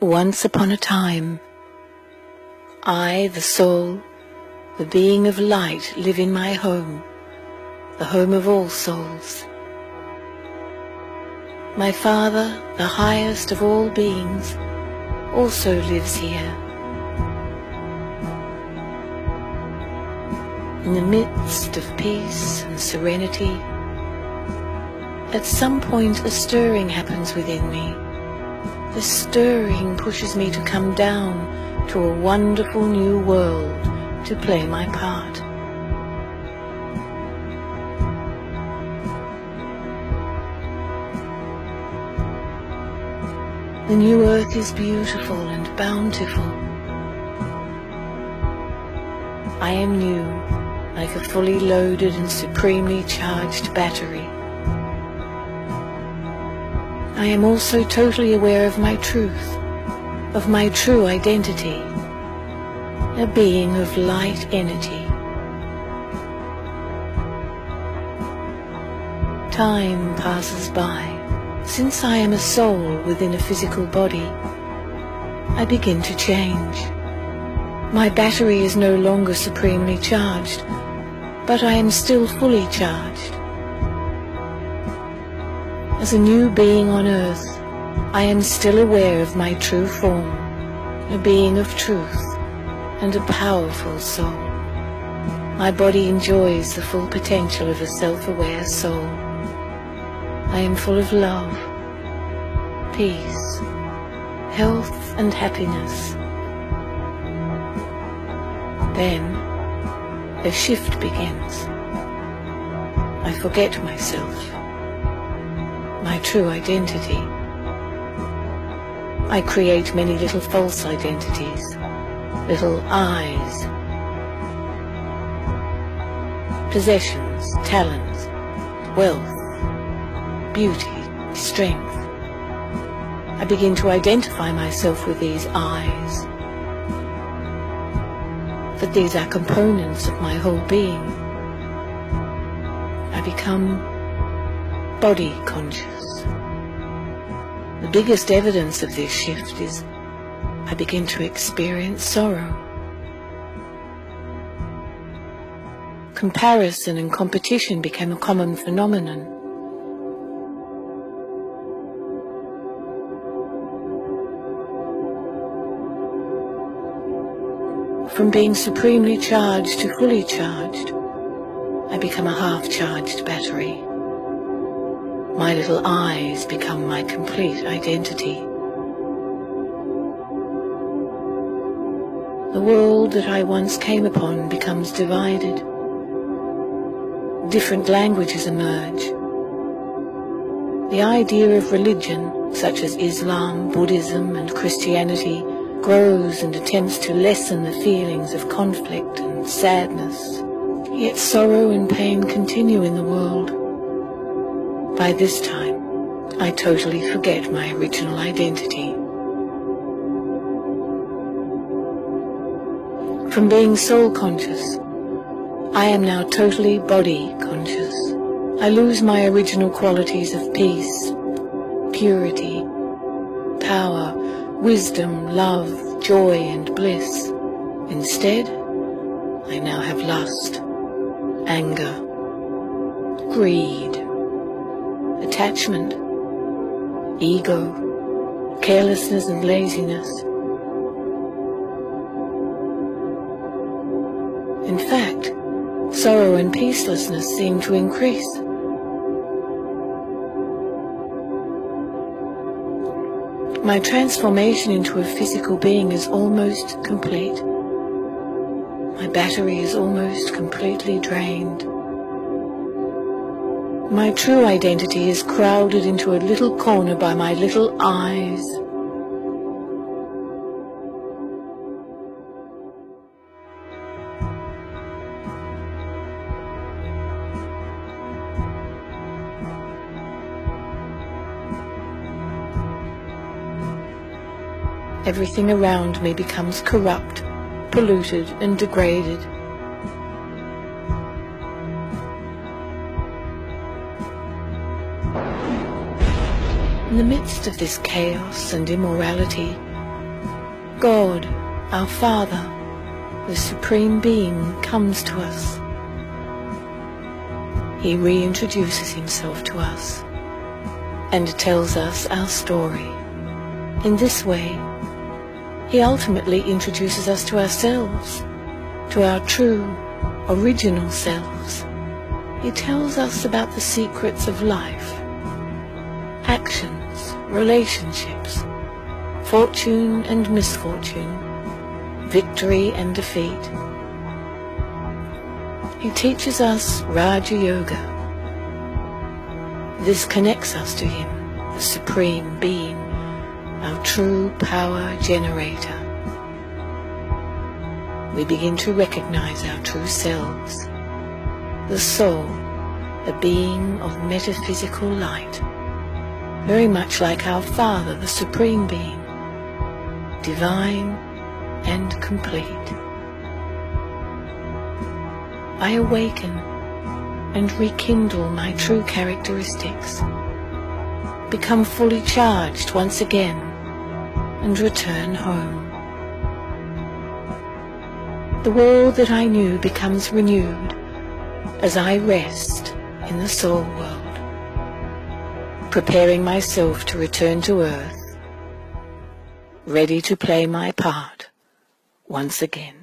Once upon a time, I, the soul, the being of light, live in my home, the home of all souls. My Father, the highest of all beings, also lives here. In the midst of peace and serenity, at some point a stirring happens within me. The stirring pushes me to come down to a wonderful new world to play my part. The new earth is beautiful and bountiful. I am new, like a fully loaded and supremely charged battery. I am also totally aware of my truth, of my true identity, a being of light energy. Time passes by. Since I am a soul within a physical body, I begin to change. My battery is no longer supremely charged, but I am still fully charged. As a new being on earth, I am still aware of my true form, a being of truth and a powerful soul. My body enjoys the full potential of a self-aware soul. I am full of love, peace, health and happiness. Then a shift begins. I forget myself, my true identity. I create many little false identities, little I's. Possessions, talents, wealth, beauty, strength. I begin to identify myself with these I's. That these are components of my whole being. I become body conscious. The biggest evidence of this shift is I begin to experience sorrow. Comparison and competition became a common phenomenon. From being supremely charged to fully charged, I become a half-charged battery. My little I's become my complete identity. The world that I once came upon becomes divided. Different languages emerge. The idea of religion, such as Islam, Buddhism, and Christianity, grows and attempts to lessen the feelings of conflict and sadness. Yet sorrow and pain continue in the world. By this time, I totally forget my original identity. From being soul conscious, I am now totally body conscious. I lose my original qualities of peace, purity, power, wisdom, love, joy, and bliss. Instead, I now have lust, anger, greed, attachment, ego, carelessness and laziness. In fact, sorrow and peacelessness seem to increase. My transformation into a physical being is almost complete. My battery is almost completely drained. My true identity is crowded into a little corner by my little I's. Everything around me becomes corrupt, polluted, and degraded. In the midst of this chaos and immorality, God, our Father, the Supreme Being, comes to us. He reintroduces himself to us and tells us our story. In this way, he ultimately introduces us to ourselves, to our true, original selves. He tells us about the secrets of life, actions, relationships, fortune and misfortune, victory and defeat. He teaches us Raja Yoga. This connects us to him, the Supreme Being, our true power generator. We begin to recognize our true selves, the soul, a being of metaphysical light, very much like our Father, the Supreme Being, divine and complete. I awaken and rekindle my true characteristics, become fully charged once again, and return home. The world that I knew becomes renewed as I rest in the soul world, preparing myself to return to earth, ready to play my part once again.